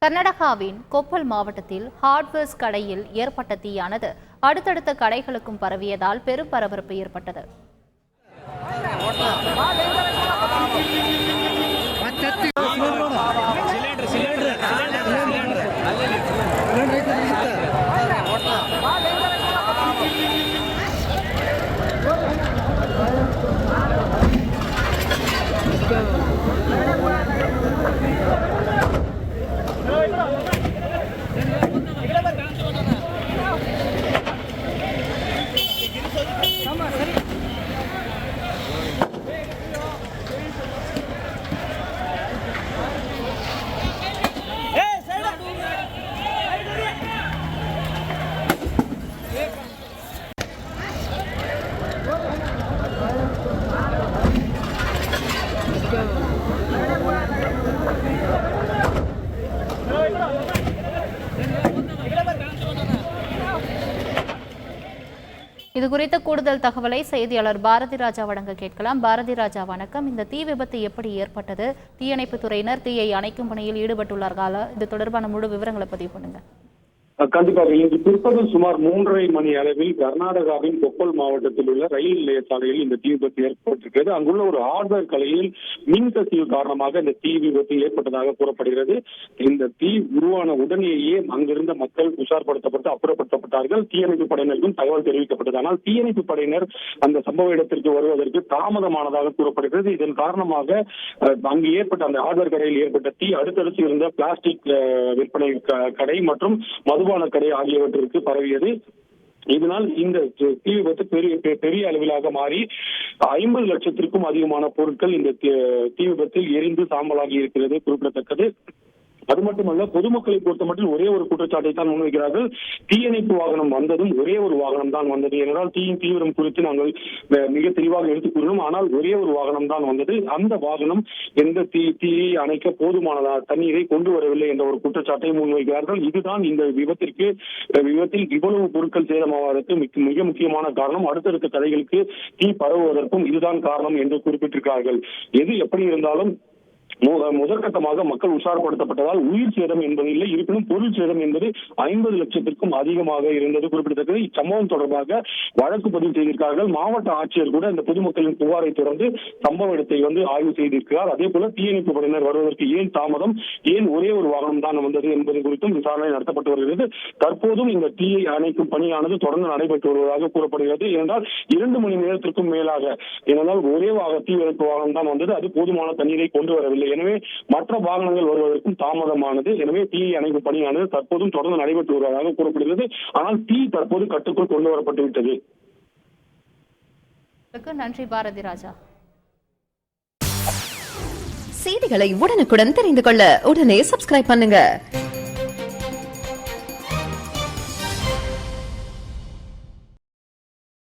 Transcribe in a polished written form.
கர்நாடகாவின் கொப்பல் மாவட்டத்தில் ஹார்ட்வேர்ஸ் கடையில் ஏற்பட்ட தீயானது அடுத்தடுத்த கடைகளுக்கும் பரவியதால் பெரும் பரபரப்பு ஏற்பட்டது. இது குறித்த கூடுதல் தகவலை செய்தியாளர் பாரதி ராஜா வழங்க கேட்கலாம். பாரதி ராஜா, வணக்கம். இந்த தீ விபத்து எப்படி ஏற்பட்டது? தீயணைப்பு துறையினர் தீயை அணைக்கும் பணியில் ஈடுபட்டுள்ளார்களா? இது தொடர்பான முழு விவரங்களை பதிவு பண்ணுங்க. கண்டிப்பாக இன்று பிற்பகல் சுமார் 3:30 மணி அளவில் கர்நாடகாவின் கொப்பல் மாவட்டத்தில் உள்ள ரயில் நிலைய சாலையில் இந்த தீ விபத்து ஏற்பட்டிருக்கிறது. அங்குள்ள ஒரு ஹார்ட்வேர் கடையில் மின் கசிவு காரணமாக இந்த தீ விபத்து ஏற்பட்டதாக கூறப்படுகிறது. இந்த தீ உருவான உடனேயே அங்கிருந்த மக்கள் உஷார்படுத்தப்பட்டு அப்புறப்படுத்தப்பட்டார்கள். தீயணைப்பு படையினருக்கும் தகவல் தெரிவிக்கப்பட்டது. ஆனால் தீயணைப்பு படையினர் அந்த சம்பவ இடத்திற்கு வருவதற்கு தாமதமானதாக கூறப்படுகிறது. இதன் காரணமாக அங்கு ஏற்பட்ட அந்த ஹார்ட்வேர் கடையில் ஏற்பட்ட தீ அடுத்தடுத்து இருந்த பிளாஸ்டிக் விற்பனை கடை மற்றும் மதுபான கடை ஆகியவற்றிற்கு பரவியது. இதனால் இந்த தீ விபத்து பெரிய அளவிலாக மாறி 50 லட்சத்திற்கும் அதிகமான பொருட்கள் இந்த தீ விபத்தில் எரிந்து சாம்பலாகி இருக்கிறது குறிப்பிடத்தக்கது. அது மட்டுமல்ல, பொதுமக்களை பொறுத்த மட்டும் ஒரே ஒரு குற்றச்சாட்டை தான் முன்வைக்கிறார்கள். தீயணைப்பு வாகனம் வந்ததும் ஒரே ஒரு வாகனம் தான் வந்தது. ஏனென்றால் தீயின் தீவிரம் குறித்து நாங்கள் மிக தெளிவாக எடுத்துக் கூறினோம். ஆனால் ஒரே ஒரு வாகனம் தான் வந்தது. அந்த வாகனம் எந்த தீயை அணைக்க போதுமான தண்ணீரை கொண்டு வரவில்லை என்ற ஒரு குற்றச்சாட்டை முன்வைக்கிறார்கள். இதுதான் இந்த விபத்தில் இவ்வளவு பொருட்கள் சேதமாவதற்கு மிக முக்கியமான காரணம். அடுத்தடுத்த கடைகளுக்கு தீ பரவுவதற்கும் இதுதான் காரணம் என்று குறிப்பிட்டிருக்கிறார்கள். எது எப்படி இருந்தாலும் முதற்கட்டமாக மக்கள் உஷார்படுத்தப்பட்டதால் உயிர் சேதம் என்பது இல்லை, இருப்பினும் பொருள் சேதம் என்பது 50 லட்சத்திற்கும் அதிகமாக இருந்தது குறிப்பிடத்தக்கது. இச்சம்பவம் தொடர்பாக வழக்கு பதிவு செய்திருக்கிறார்கள். மாவட்ட ஆட்சியர் கூட இந்த பொதுமக்களின் புகாரை தொடர்ந்து சம்பவ இடத்தை ஆய்வு செய்திருக்கிறார். அதே போல தீயணைப்பு படையினர் வருவதற்கு ஏன் தாமதம், ஏன் ஒரே ஒரு வாகனம் தான் வந்தது என்பது குறித்தும் விசாரணை நடத்தப்பட்டு வருகிறது. தற்போதும் இந்த தீயை அணைக்கும் பணியானது தொடர்ந்து நடைபெற்று வருவதாக கூறப்படுகிறது. ஏனென்றால் 2 மணி நேரத்திற்கும் மேலாக, ஏனென்றால் ஒரே தீயணைப்பு வாகனம் தான் வந்தது, அது போதுமான தண்ணீரை கொண்டு வரவில்லை. எனவே மற்ற வாகனங்கள் வருவதற்கும் தாமதமானது. எனவே தீ அணைக்கும் பணியானது தற்போதும் தொடர்ந்து நடைபெற்று வருவதாக கூறப்படுகிறது. ஆனால் தீ தற்போது கட்டுக்குள் கொண்டு வரப்பட்டு விட்டது. நன்றி பாரதி ராஜா. செய்திகளை உடனுக்குடன் தெரிந்து கொள்ள உடனே சப்ஸ்கிரைப் பண்ணுங்க.